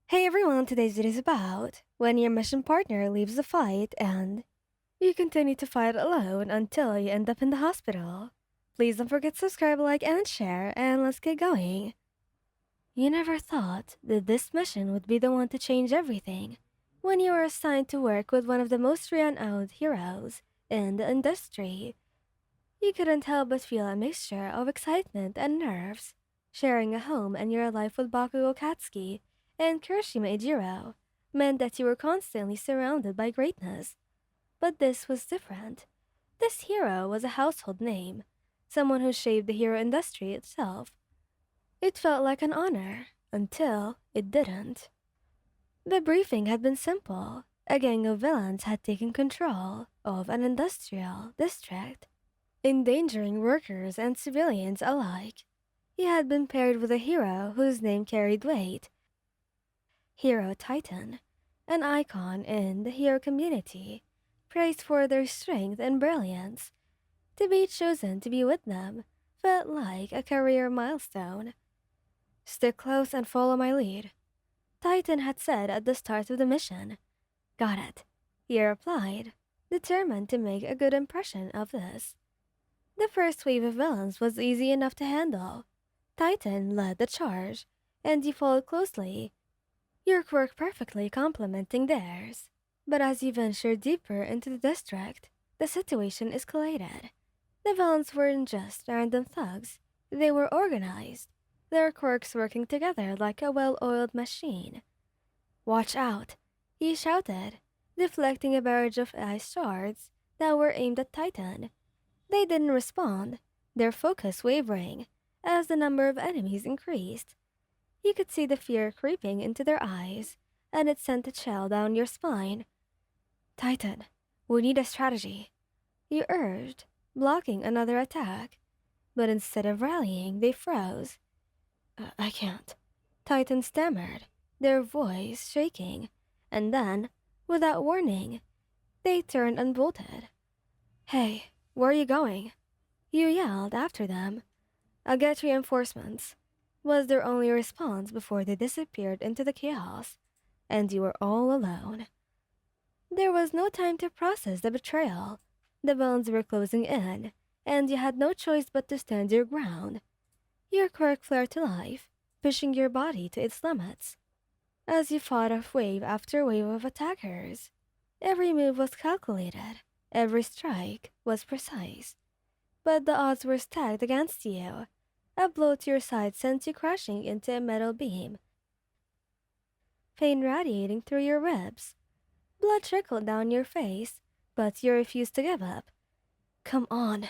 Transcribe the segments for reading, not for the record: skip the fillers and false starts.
Hey everyone, today's video is about when your mission partner leaves the fight and you continue to fight alone until you end up in the hospital. Please don't forget to subscribe, like, and share, and let's get going. You never thought that this mission would be the one to change everything when you were assigned to work with one of the most renowned heroes in the industry. You couldn't help but feel a mixture of excitement and nerves. Sharing a home and your life with Bakugo Katsuki and Kirishima Ejiro meant that you were constantly surrounded by greatness. But this was different. This hero was a household name, someone who shaped the hero industry itself. It felt like an honor, until it didn't. The briefing had been simple. A gang of villains had taken control of an industrial district, endangering workers and civilians alike. He had been paired with a hero whose name carried weight, Hero Titan, an icon in the hero community, praised for their strength and brilliance. To be chosen to be with them felt like a career milestone. Stick close and follow my lead, Titan had said at the start of the mission. Got it, he replied, determined to make a good impression of this. The first wave of villains was easy enough to handle. Titan led the charge, and you followed closely, your quirk perfectly complementing theirs. But as you ventured deeper into the district, the situation escalated. The villains weren't just random thugs, they were organized, their quirks working together like a well oiled machine. Watch out, he shouted, deflecting a barrage of ice shards that were aimed at Titan. They didn't respond, their focus wavering as the number of enemies increased. You could see the fear creeping into their eyes, and it sent a chill down your spine. Titan, we need a strategy, you urged, blocking another attack. But instead of rallying, they froze. I can't, Titan stammered, their voice shaking, and then, without warning, they turned and bolted. Hey, where are you going? You yelled after them. I'll get reinforcements, was their only response before they disappeared into the chaos, and you were all alone. There was no time to process the betrayal. The villains were closing in, and you had no choice but to stand your ground. Your quirk flared to life, pushing your body to its limits. As you fought off wave after wave of attackers, every move was calculated, every strike was precise. But the odds were stacked against you. A blow to your side sent you crashing into a metal beam, pain radiating through your ribs. Blood trickled down your face, but you refused to give up. Come on,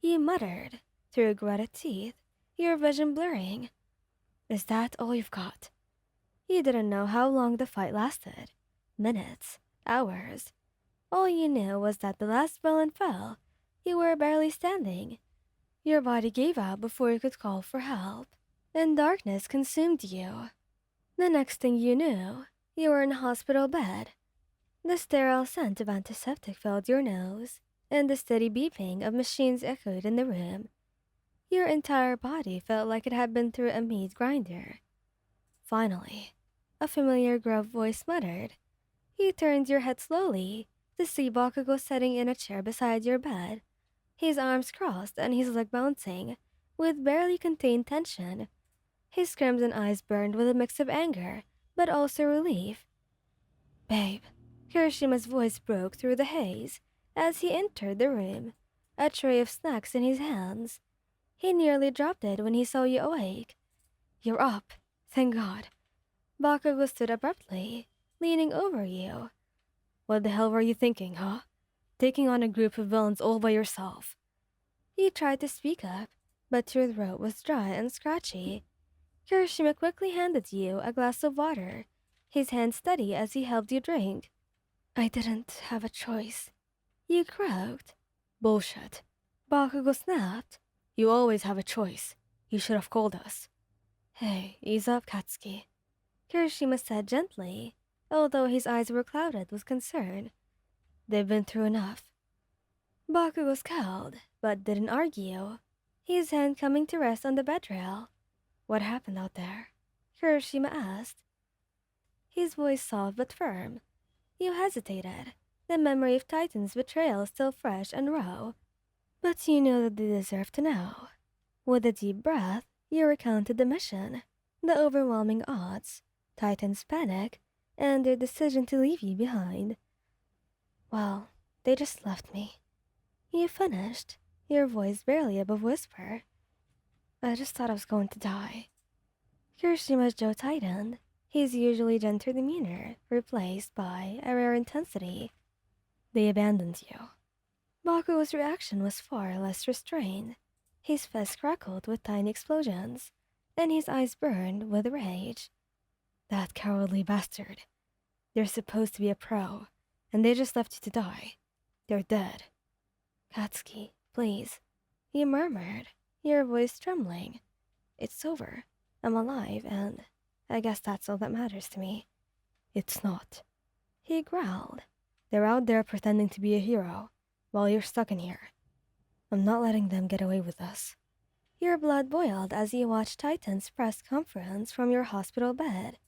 you muttered, through gritted teeth, your vision blurring. Is that all you've got? You didn't know how long the fight lasted. Minutes, hours. All you knew was that the last villain fell. You were barely standing. Your body gave out before you could call for help, and darkness consumed you. The next thing you knew, you were in a hospital bed. The sterile scent of antiseptic filled your nose, and the steady beeping of machines echoed in the room. Your entire body felt like it had been through a meat grinder. Finally, a familiar gruff voice muttered. You turned your head slowly to see Bakugo sitting in a chair beside your bed, his arms crossed and his leg bouncing, with barely contained tension. His crimson eyes burned with a mix of anger, but also relief. Babe, Kirishima's voice broke through the haze as he entered the room, a tray of snacks in his hands. He nearly dropped it when he saw you awake. You're up, thank God. Bakugo stood abruptly, leaning over you. What the hell were you thinking, huh? Taking on a group of villains all by yourself. You tried to speak up, but your throat was dry and scratchy. Kirishima quickly handed you a glass of water, his hand steady as he helped you drink. I didn't have a choice. You croaked. Bullshit. Bakugo snapped. You always have a choice. You should have called us. Hey, ease up, Katsuki, Kirishima said gently, although his eyes were clouded with concern. They've been through enough. Bakugo scowled, but didn't argue, his hand coming to rest on the bed rail. What happened out there? Kirishima asked. his voice soft but firm. You hesitated. The memory of Titan's betrayal still fresh and raw, but you knew that they deserved to know. With a deep breath, you recounted the mission, the overwhelming odds, Titan's panic, and their decision to leave you behind. Well, they just left me. You finished, your voice barely above whisper. I just thought I was going to die. Kirishima's jaw tightened, his usually gentle demeanor replaced by a rare intensity. They abandoned you. Bakugo's reaction was far less restrained. His fist crackled with tiny explosions, and his eyes burned with rage. That cowardly bastard. They're supposed to be a pro, and they just left you to die. They're dead. Katsuki, please. You murmured, your voice trembling. It's over. I'm alive, and I guess that's all that matters to me. It's not. He growled. They're out there pretending to be a hero, while you're stuck in here. I'm not letting them get away with us. Your blood boiled as you watched Titan's press conference from your hospital bed.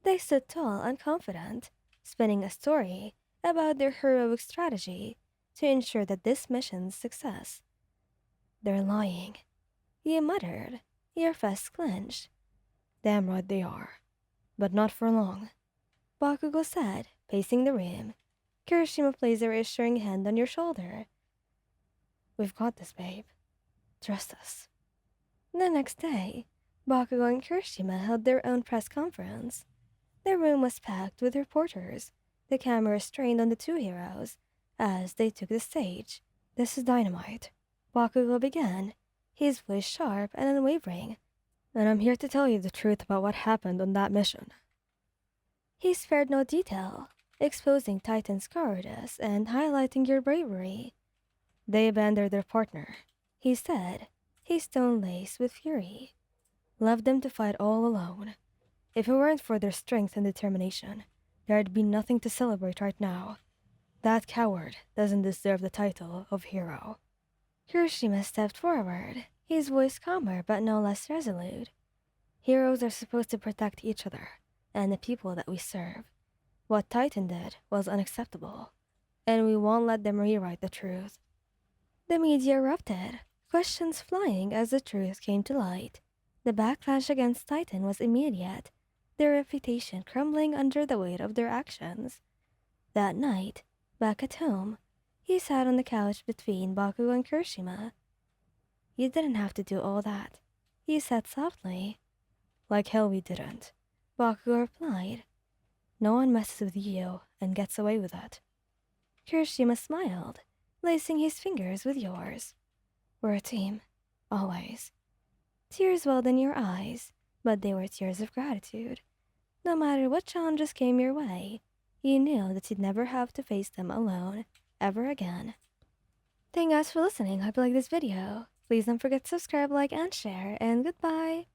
They stood tall and confident, spinning a story about their heroic strategy to ensure that this mission's success. They're lying. You muttered, your fists clenched. Damn right they are. But not for long. Bakugo said, pacing the room. Kirishima placed a reassuring hand on your shoulder. We've got this, babe. Trust us. The next day, Bakugo and Kirishima held their own press conference. The room was packed with reporters, the cameras trained on the two heroes as they took the stage. This is dynamite. Bakugo began, his voice sharp and unwavering. And I'm here to tell you the truth about what happened on that mission. He spared no detail, exposing Titan's cowardice and highlighting your bravery. They abandoned their partner, he said, his tone laced with fury. Left them to fight all alone. If it weren't for their strength and determination, there'd be nothing to celebrate right now. That coward doesn't deserve the title of hero. Kirishima stepped forward, his voice calmer but no less resolute. Heroes are supposed to protect each other and the people that we serve. What Titan did was unacceptable, and we won't let them rewrite the truth. The media erupted, questions flying as the truth came to light. The backlash against Titan was immediate, their reputation crumbling under the weight of their actions. That night, back at home, he sat on the couch between Bakugo and Kirishima. You didn't have to do all that, he said softly. Like hell we didn't, Bakugo replied. No one messes with you and gets away with it. Kirishima smiled, lacing his fingers with yours. We're a team, always. Tears welled in your eyes, but they were tears of gratitude. No matter what challenges came your way, you knew that you'd never have to face them alone, ever again. Thank you guys for listening. Hope you like this video. Please don't forget to subscribe, like, and share, and goodbye!